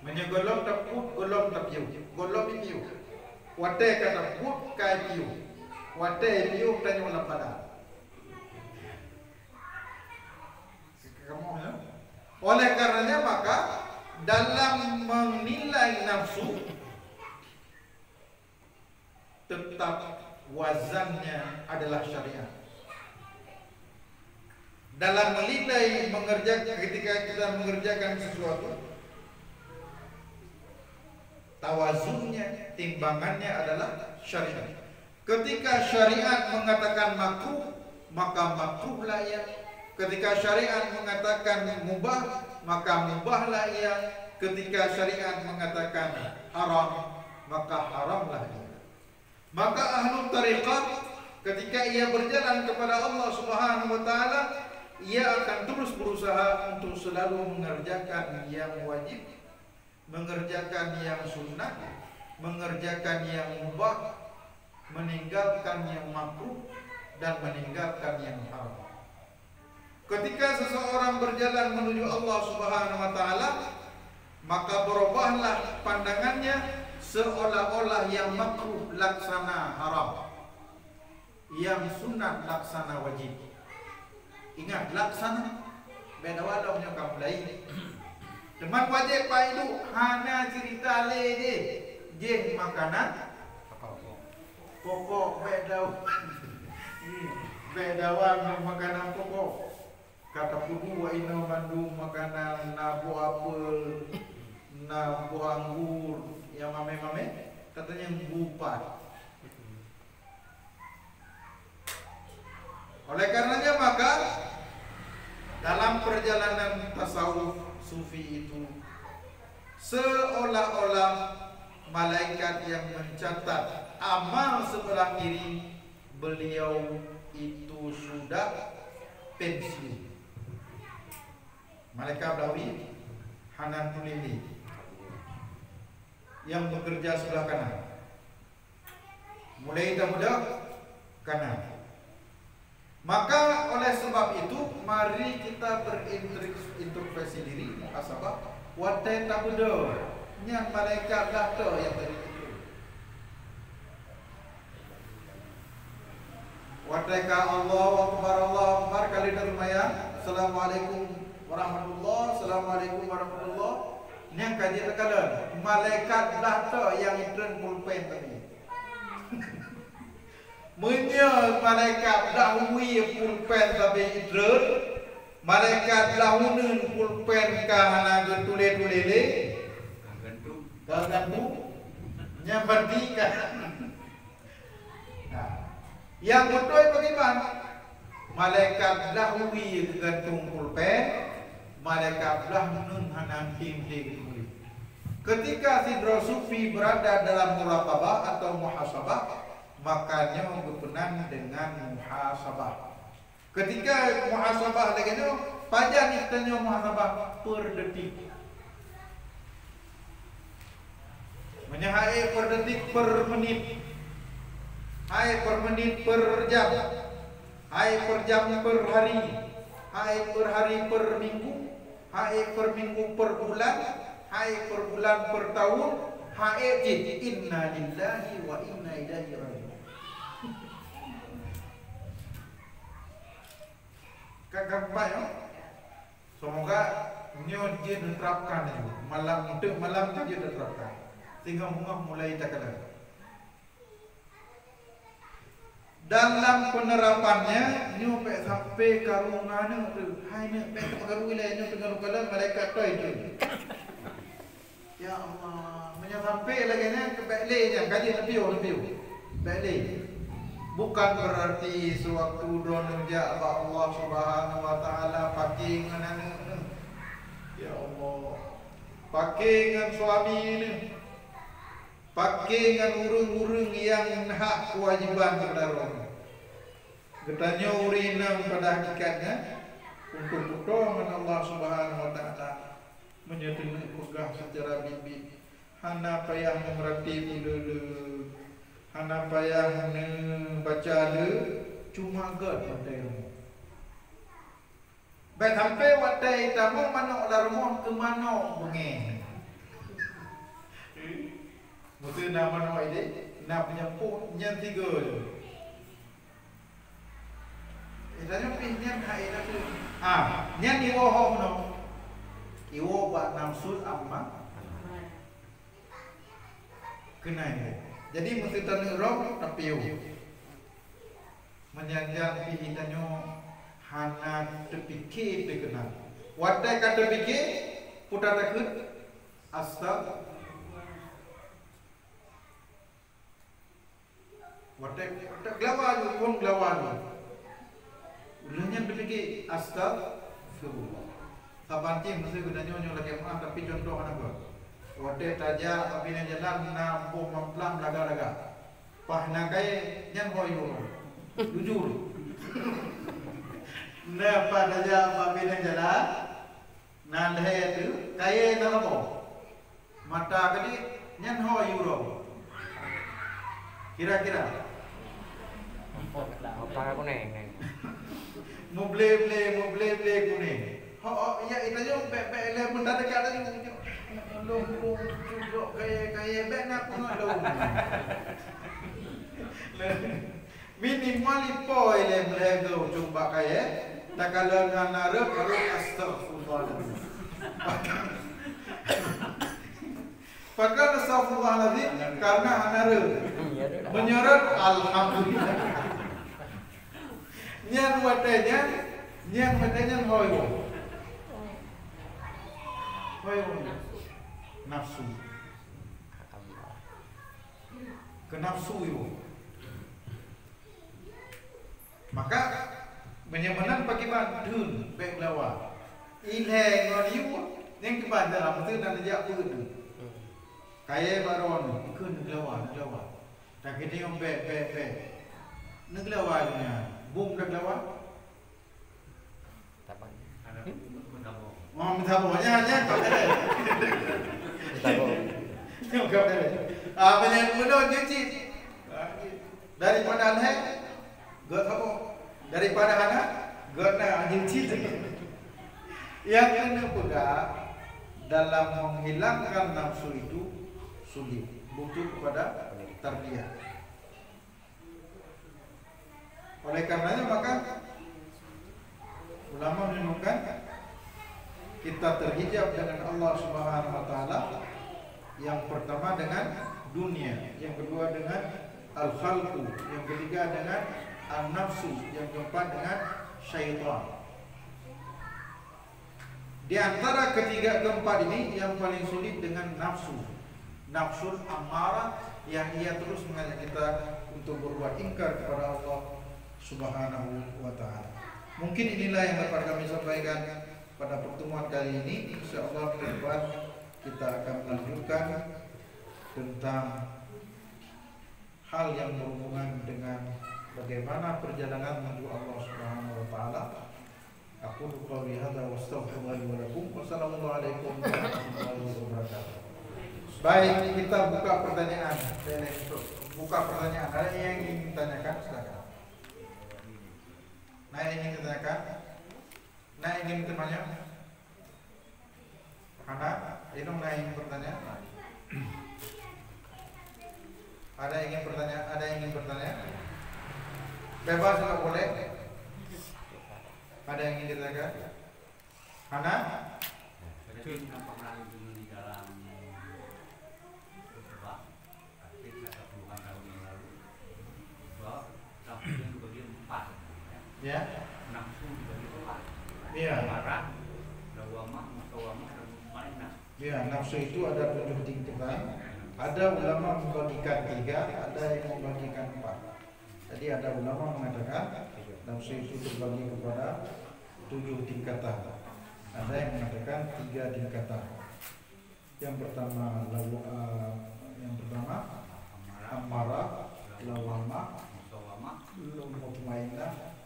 Menyegolong tepuk, golong tepiu, golong piu. Wate kata put kai piu. Wate piu tanya ulang pada. Oleh karenanya maka dalam menilai nafsu tetap wazannya adalah syariat. dalam menilai ketika kita mengerjakan sesuatu, tawazunnya, timbangannya adalah syariat. Ketika syariat mengatakan makruh, maka makruhlah ia. Ketika syariat mengatakan mubah, maka mubahlah ia. Ketika syariat mengatakan haram, maka haramlah ia. Maka ahlul tariqah ketika ia berjalan kepada Allah Subhanahu wa taala, ia akan terus berusaha untuk selalu mengerjakan yang wajib, mengerjakan yang sunnah, mengerjakan yang mubah, meninggalkan yang makruh, dan meninggalkan yang haram. Ketika seseorang berjalan menuju Allah Subhanahu wa taala, maka berubahlah pandangannya seolah-olah yang makruh laksana haram, yang sunnah laksana wajib. Ingat, laksana beda walau nya kamu lain. Teman wajib pak itu hanya cerita le je makanan pokok beda warna makanan pokok. Kata pudu wa ina Bandung makanan na buah apel, na buah anggur, yang mame katanya bupat. Oleh karenanya maka dalam perjalanan tasawuf sufi itu seolah-olah malaikat yang mencatat amal sebelah kiri beliau itu sudah pensiun. Malaikat Blawi Hanan Tulili yang bekerja sebelah kanan, mulai muda kanan. Maka oleh sebab itu mari kita berintrospeksi diri, muhasabah. Watai tak muda, yang malaikat dah tu yang tadi itu. Watai ka Allah Akbar kali dermaya. Assalamualaikum warahmatullahi, assalamualaikum warahmatullahi. Ini yang kaji tekalan. Malaikat dah tu yang itren pulpen tadi. Menya malaikat dahului pulpen tapi idrun, malaikat lahunun pulpen kahana getule-tulele gantu nyamberdikan. Nah, yang betul bagaimana? Malaikat dahului gantung pulpen, malaikat lahunun hanan tim-tim. Ketika sidra sufi berada dalam muraqabah atau muhasabah, makanya berkenan dengan muhasabah. Ketika muhasabah lagi itu, panjang istilahnya muhasabah per detik. Menyahai per detik per menit, hai per menit per jam, hai per jam per hari, hai per hari per minggu, hai per minggu per bulan, hai per bulan per tahun, hai inna lillahi wa inna ilaihi raji'un. Kagak baik, semoga nyon je diterapkan itu malam saja diterapkan sehingga mulai terkenal. Dalam penerapannya nyo sampai karungana tu hai ne pe karu wilayah nyo tengah kalan malaikat tu itu. Ya Allah, sampai lagi nya ke balik nya kaji lebih balik. Bukan berarti sewaktu dono ja Allah Subhanahu wa taala pakai dengan ya Allah, pakai dengan suami ini, pakai dengan urung-urung yang hak kewajiban kepada orang. Katanya urinam pada hakikatnya untuk pertolongan Allah Subhanahu wa taala menyetuju pegah secara bibi. Hana payah memerhati dulu. Hana payah baca de cuma gad watai rumah. Baik sampai watai tamu mana olah rumah ke mana bengeng. Mesti nama nama ide nak penyemput yang tiga tu. Tanya pinjam hai dah tu. Yang iwo hom no. Iwo buat nafsu amma. Kena ini. Jadi mesti tanurok tapi yo. Menyanjang pilih tanyo hana terpikir terkenal. Wadai kata fikir putar takut astag. Wadai tak gelawan pun gelawan. Ulahnya berfikir astagfirullah. Sabanti mesti gunanya nyonya lagi maaf tapi contoh apa? Wadai taja apabila jalan na bom mamplam laga-laga. Pahna kai nyan hoyo. Jujur. Na pada taja apabila jalan na lehe tu kai na apa? Mata kali nyan hoyo. Kira-kira
Apa aku neng?
Muble kuning. Ya itu je be le benda dekat tadi. Long kaya be nak nak long. Minimal ipo le mlego coba kaya. Tak kalau nganara baru astagfirullah. Padahal astagfirullahaladzim karena anara menyeret alhamdulillah. Nyan wadanya hoyo. Nafsu. Ke nafsu yo. Maka menyemenan bagi bandun baik lawa. Ilheng ngodiu yang kepada dalam tu dan dia pun. Kaya baron ikut neglawa. Tak kena yang be. Neglawanya bum neglawa.
Tapan.
Oh, minta bohnya kau ada. Kau ada. Banyak mulut cuci. Daripada aneh, gak tahu. Daripada anak, gak nak cuci. Yang kena pula dalam menghilangkan nafsu itu sulit, butuh kepada tarbiyah. Oleh karenanya maka ulama menunjukkan kita terhijab dengan Allah Subhanahu wa taala. Yang pertama dengan dunia, yang kedua dengan al-khalqu, yang ketiga dengan an-nafsu, yang keempat dengan syaitan. Di antara ketiga keempat ini yang paling sulit dengan nafsu. Nafsul ammarah yang ia terus mengajak kita untuk berbuat ingkar kepada Allah Subhanahu wa taala. Mungkin inilah yang dapat kami sampaikan pada pertemuan kali ini. Insyaallah ke depan kita akan melanjutkan tentang hal yang berhubungan dengan bagaimana perjalanan menuju Allah Subhanahu wa taala. Aku qouli hadza wa astaghfirullahi wa lakum. Wassalamualaikum warahmatullahi wabarakatuh. Baik, kita buka pertanyaan. Buka pertanyaan. Ada yang ingin ditanyakan? Silakan. Nah, ingin ditanyakan? Nah, ingin bertanya? Hana, ini ingin bertanya? Ada yang ingin bertanya? Ada yang ingin bertanya? Bebas juga boleh. Ada yang ingin ditanyakan? Hana? Ya. Iya. Ya, nafsu itu ada 7 tingkatan. Ada ulama membagikan 3, ada yang membagikan 4. Jadi ada ulama mengatakan nafsu itu terbagi kepada 7 tingkatan. Ada yang mengatakan 3 tingkatan. Yang pertama amarah, lawamah, mutmainnah.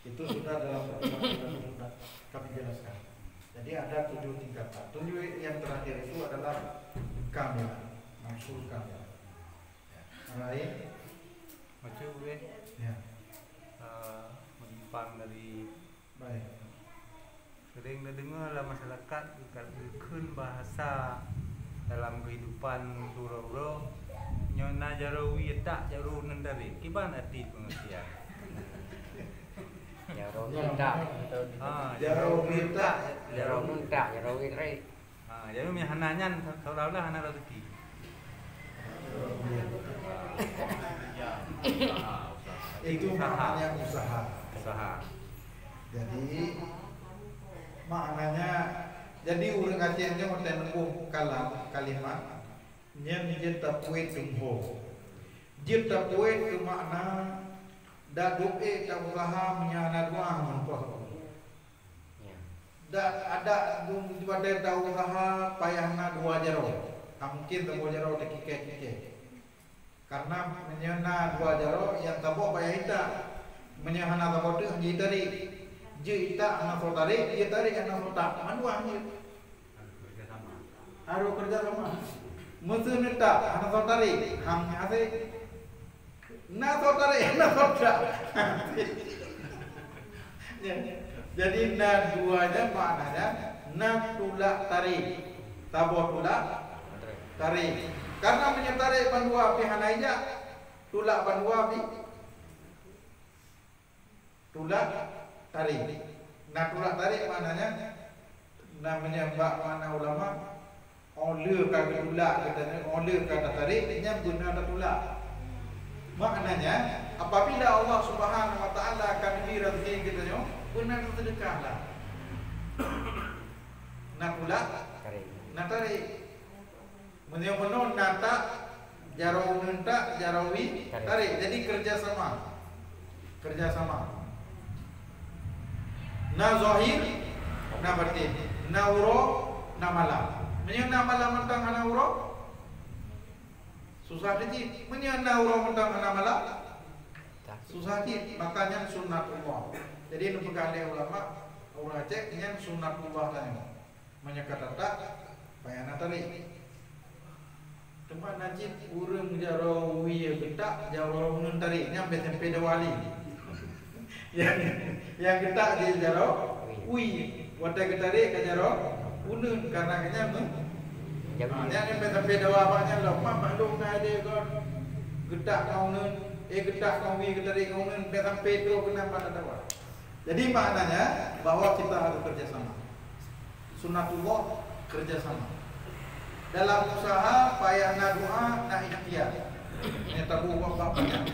Itu sudah dalam pertemuan kami jelaskan. Jadi ada 7 tingkatan. 7 yang terakhir itu adalah kamil, nafsu kamil. Lain
macam gue
ya.
menyimpang dari
Baik.
sering dengar lah masyarakat kan bahasa dalam kehidupan duro-duro nyona jarawi tak jaru nendari kiban arti pengertian
Jaro minta.
Jaro minta,
Jaro minta, jaro witri.
jadi mihananyan saudara hana rezeki
itu namanya usaha.
usaha.
Jadi maknanya jadi urang Acehnya hotel nempuh kalimat nyen je tapuit tumho. Je tapuit ke makna da doe ta usaha menyana doa menpoh. Da ada dum pada ta usaha payahna dua jaro. Mungkin tabo jaro tekike. Karena menyana dua jaro yang tabo payah ita menyana tabo tu je dari je ita anak saudari dia tarik anak saudara manduah je harus kerja sama musuh neta anak saudari hang ase na saudari anak saudara jadi na duanya maknanya na tulak tarik tabo tulak tarik karena menyetarik bandua pihak aja tulak bandua pi tulak tarik. Nah tulak tarik maknanya namanya bak mana ulama oleh kata tulak katanya oleh kata tarik nya guna kata tulak. Maknanya apabila Allah Subhanahu wa taala akan beri rezeki kita nyo guna sedekahlah. Nah tulak tarik. Nah tarik. Menyo nata jarau nenta jarawi tarik. Jadi kerjasama. Kerjasama. Na zahir, na batin, na uro, na malam. Menyo na malam mentang na uro, susah dikit. Menyo na uro mentang na malam, susah dikit. Makanya sunnatullah. Jadi nu pegale ulama, ulama cek nyen sunnatullah tanya. Menyo kata tak, payana tarik. Cuma najib urang jaro wiye betak, jaro nun tarik nyampe sampai dewali. yang kita di jaro ui wadah ketari ke jaro unun karena kenya yang sampai dawa banyak loh mak maklum ada kon getak kau nun getak kau ui ketari kau nun sampai itu kena pada dawa. Jadi maknanya bahwa kita harus kerjasama. Sunnatullah kerjasama dalam usaha payah na doa na ikhtiar ini tabu bapaknya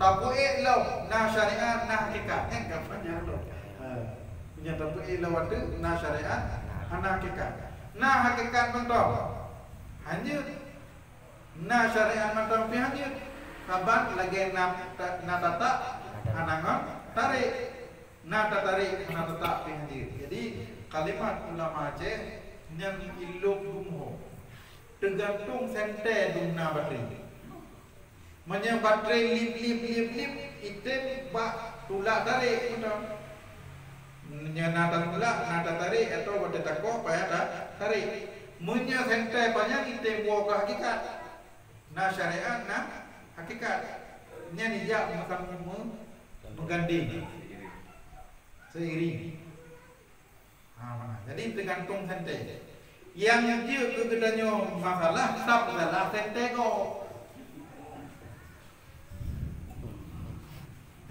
tabu'e law na syariat na hakikat yang gampangnya lo punya tabu'e law itu na syariat na hakikat mentong hanyut na syariat mentong pi hanyut kaban lagi na tata anangan tarik na tarik na tata pi hanyut. Jadi kalimat ulama Aceh yang iluk dumho tergantung sente dumna bateri Manya baterai lip item bak tulak tarik betul. Manya nada tulak nada tarik atau bade takok payah tarik. Manya sentai banyak item buah ke hakikat. Na syariat na hakikat. Nya nijak macam mengganding seiring. Jadi tergantung sentai. Yang dia kegedanyo masalah sab dalam sentai ko.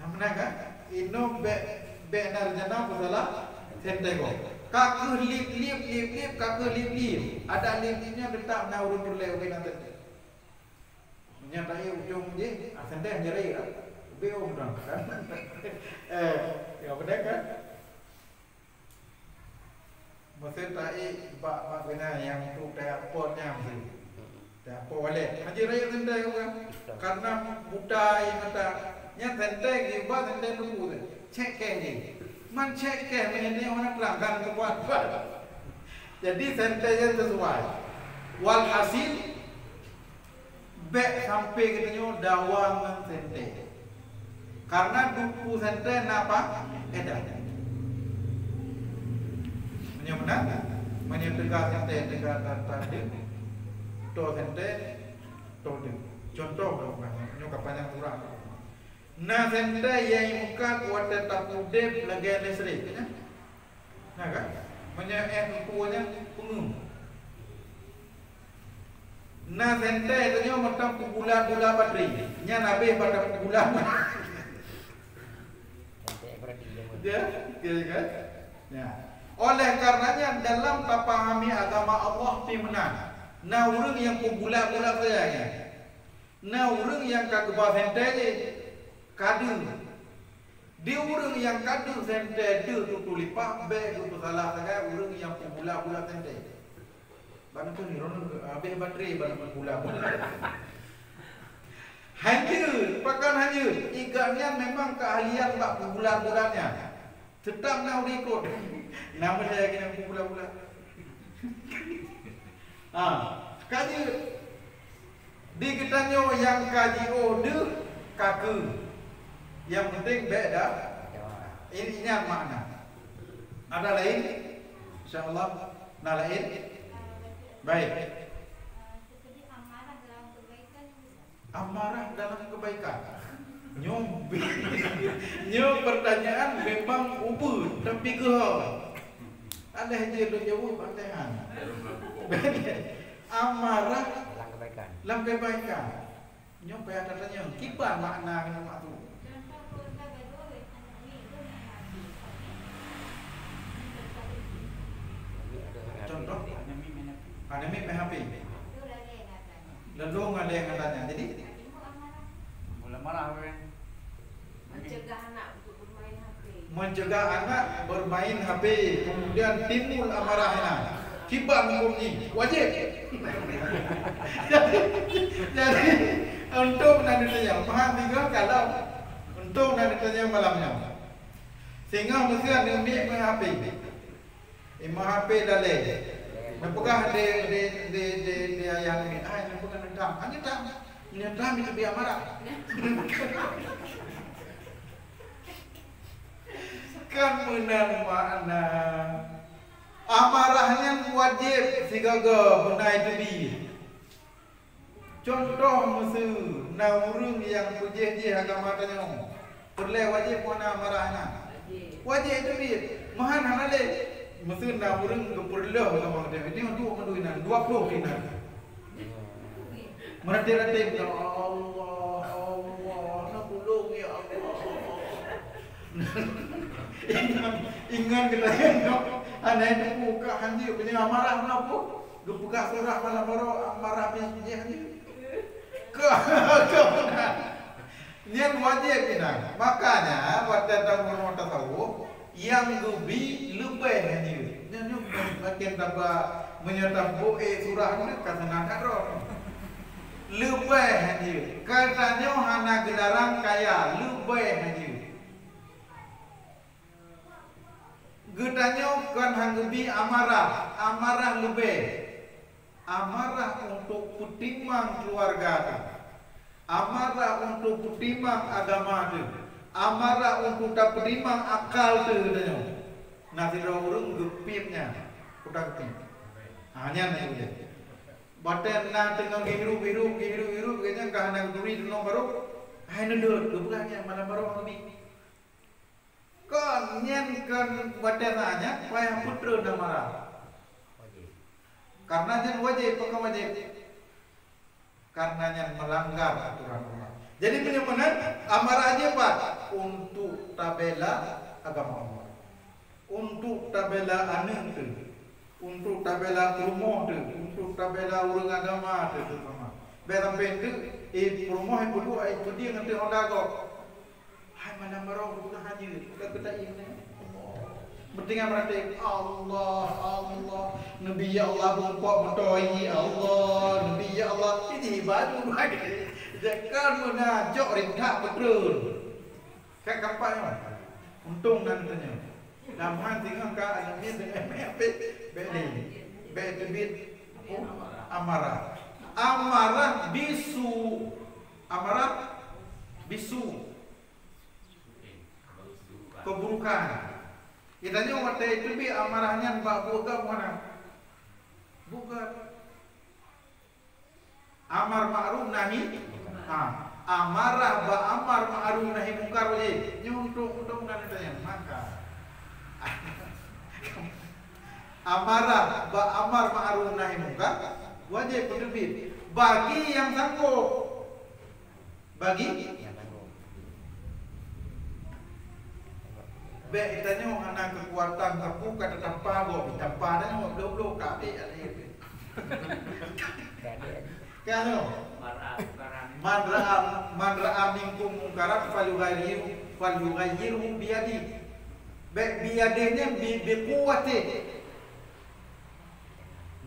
Namanya kan? Ino be narjana masalah sentai ko. Kaku lip, kaku lip. Ada lipnya letak na urun turle oke nanti. Menyatai ujung je, sentai jerai lah. Beo mudah kan? Ya benar kan? Masa tai bak bina yang tu kayak potnya mesti. Tak boleh. Haji raya sentai ko kan? Karena budaya mata nya sentai di bawah sentai dulu tu. Cek ni. Man cek ni orang pelanggan kuat. Jadi sentainya sesuai. Walhasil be sampai katanya dawang sentai. Karena duku sentai napa? Edan. Menyamana? Menyegah sentai tegak tadi. To sentai to de. Contoh nyokap panjang kurang. Na sentai yang muka kuat tetap udep lagi listrik ya. Nah kan? Menyek kuatnya pengum. Na sentai itu nyo macam gula bateri. Nya nabe pada gula. Ya, kan? Ya. Oleh karenanya dalam pahami agama Allah pimenan. Na urang yang gula saja ya. Na urang yang kageba sentai kadu Dia orang yang kadu sente tu tulipak be tu salah sangat orang yang pula sente. Bana tu ni ron habis baterai bana pula. Hanya pakan hanya iganya memang keahlian bak pula-pulanya. Tetap nak ikut. Nama saya kena pula-pula. Kaji di ketanyo yang kaji order kaku. Yang penting beda. Ini makna. Ada lain? InsyaAllah. Nah lain? Baik. Amarah dalam kebaikan. Nyo pertanyaan memang ubur tapi ke ada je do jawab pertanyaan. Amarah dalam kebaikan. Nyo payah tanya kipan makna kena mak tu. Contoh ada mip HP. Lalu ada yang katanya. Jadi
Mula marah kan.
Mencegah anak untuk bermain HP.
Mencegah anak bermain HP, kemudian timbul amarahnya. Kibar hukum ni wajib. jadi untuk nanti tanya, faham juga kalau untuk nanti tanya malamnya. Sehingga mesti ada mip HP. HP dalai. Napakah de ayah ni? Napakah nendam? Hanya tak. Nendam itu biar marah. Kan benar makna. Amarahnya wajib sigaga benar itu bi. Contoh musuh naurung yang pujih agama tanya. Perlu wajib mana amarahnya? Wajib itu bi. Mahan hanale. Mesin nak burung keperluan sama dia. Ini untuk menduinan 20 dinar. Merati-rati Allah, nak pulung ya Allah. Ingat kita yang anak itu buka handi punya amarah kenapa? Gebuka surah malam baru amarah punya handi. Kemudian niat wajib kita. Makanya pada tahun tahu yang lebih hanya nyanyi makin tambah menyertai surah ni kata nak roh lebih hanya katanya hana gelaran kaya lebih hanya katanya kan hanggebi amarah lebih amarah untuk pertimbangan keluarga tu amarah untuk pertimbangan agama tu amarah untuk tak pertimbangan akal tu katanya nasi orang gepipnya udah gepip hanya ni je badan na tengah hirup kayaknya kahana duri tengah baru hai nendut gebulanya malam baru lebih kan nyen kan badan hanya payah putra dah marah karena nyen wajib pakai wajib karena nyen melanggar aturan Allah jadi benar-benar amarah aja Pak untuk tabela agama Allah untuk tabela anak tu, untuk tabela rumah tu, untuk tabela orang agama tu sama. Berampai tu, rumah yang berdua itu dia nanti orang dah hai mana marah bukan haji, bukan kita ini. Bertinggal berarti Allah, Nabi ya Allah bumpak bertoi Allah, Nabi ya Allah ini baru lagi. Jangan menajak rintak betul. Kan kapai mana? Untung nantinya. Namhan tinggal ka alamin dengan MFP bedebit amarah bisu keburukan kitanya waktu itu bi amarahnya mbak buka mana bukan amar ma'ruf nahi amarah ba amar ma'ruf nahi mungkar wajib untuk nantinya maka amarah amar ma'ruf nahi munkar wajib terbit bagi yang sanggup baik tanya anak kekuatan kapu kata tanpa go tanpa dan belum kaki kan man ra'a minkum munkaran falyughayyirhu fal yughayyirhu biyadi. Biyadihnya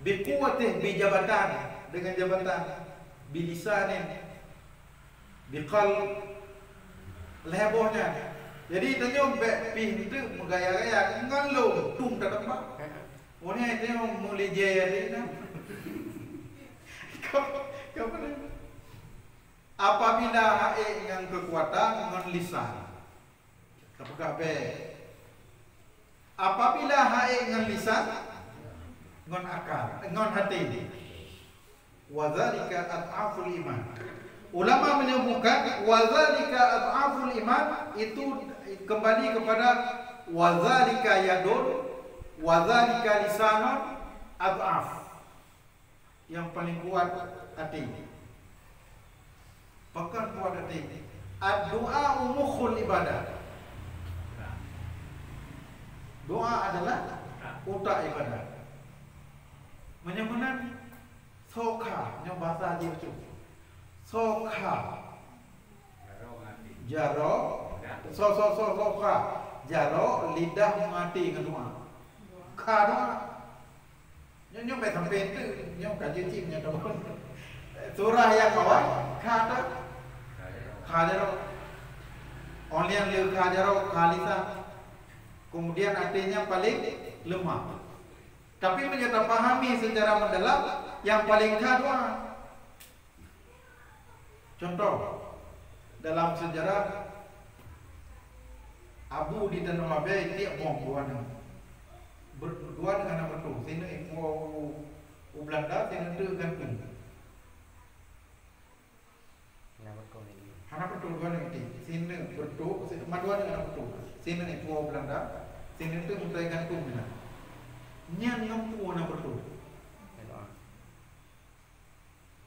biquwatih bijabatan, dengan jabatan, bilisanin, biqal, lebohnya. Jadi tanya pi itu menggaya-gaya ngalo tung tak tempat. Orangnya itu mulai jaya dia. Kau apabila hae dengan kekuatan dengan lisan. Apakah be? Apabila hae dengan lisan, dengan akal, dengan hati. Wadzalika ad'aful iman. Ulama menyebutkan wadzalika ad'aful iman itu kembali kepada wadzalika yadun, wadzalika lisanun ad'af. Yang paling kuat hati. Bahkan kuat hati. Ad-du'a mukhul ibadah. Doa adalah otak ibadah. Menyebutkan soka, yang bahasa dia tu. Soka, jaro, soka, jaro, lidah mati dengan doa. Ka doa. Nyokไปทำเป็นtu, nyok kaji cipnya tu. Surah yang kawan, ka tu, ka jaro. Orang yang lihat ka jaro, ka lisan. Kemudian artinya paling lemah. Tapi menyata pahami secara mendalam yang paling doa. Contoh dalam sejarah Abu di Tanah Abai dia berdua dengan apa tu? Sini info Belanda, sini tu gantung. Anak betul dua nanti. Sini betul, madua dengan betul. Sini info Belanda, sini tu untuk gantung mana? Nyan ngempu anak betul.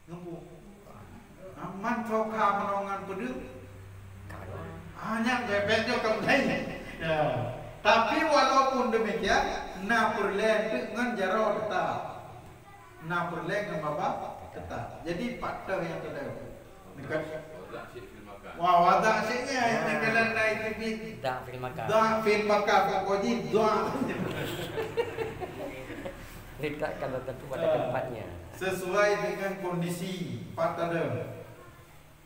Ngempu. Aman soka menongan pedut. Hanya bebek jo kembali. Ya. Tapi walaupun demikian, na perlen dengan jaro tetap. Na perlen dengan bapa tetap. Jadi faktor yang terdapat. Dekat wah, wadah asyiknya yang kalian naik TV.
Da fil makan.
Da fil makan pokoknya da.
Letakkan tentu pada tempatnya.
Sesuai dengan kondisi pada.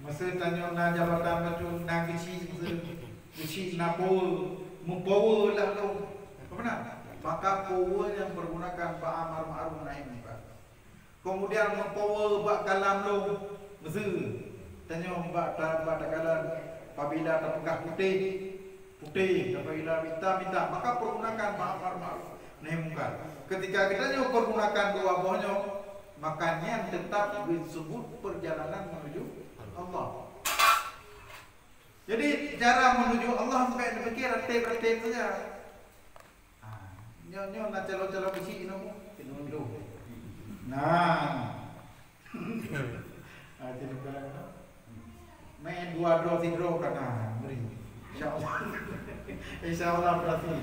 Masa tanya na jabatan macam na kecil na power lah tu. Benar? Maka power yang pergunakan ba amar ma'ruf nahi munkar. Kemudian mempower ba kalam lu mesti tanya ba kalam apabila terpegah putih apabila minta maka pergunakan ba amar ma'ruf nahi munkar. Ketika kita pergunakan dua buahnya, makanya tetap disebut perjalanan menuju Allah. Jadi cara menuju Allah sampai dipikir retip saja. Nyo nak calo besi ino dulu. Nah. Main dua draw tidro kana beri. Insyaallah. Insyaallah berarti.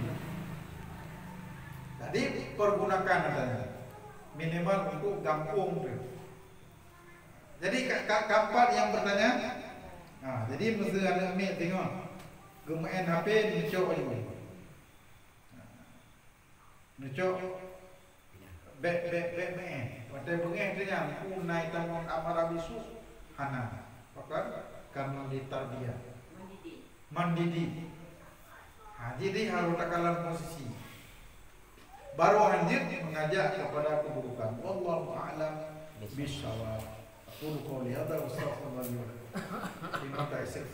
Jadi pergunakan adanya minimal untuk gampung tu. Jadi kapan yang bertanya? Jadi mesti ada ambil tengok. Gemain HP nucuk ni. Nucuk bek main. Pada pengen tu yang punai tangan amar bisu hana. Pakar karena ditarbiyah. Mendidik. Jadi harus takalan posisi. Baru lanjut mengajak kepada keburukan. Wallahu a'lam bishawab. Qul qawli hadza wa astaghfirullah li wa lakum. Terima kasih.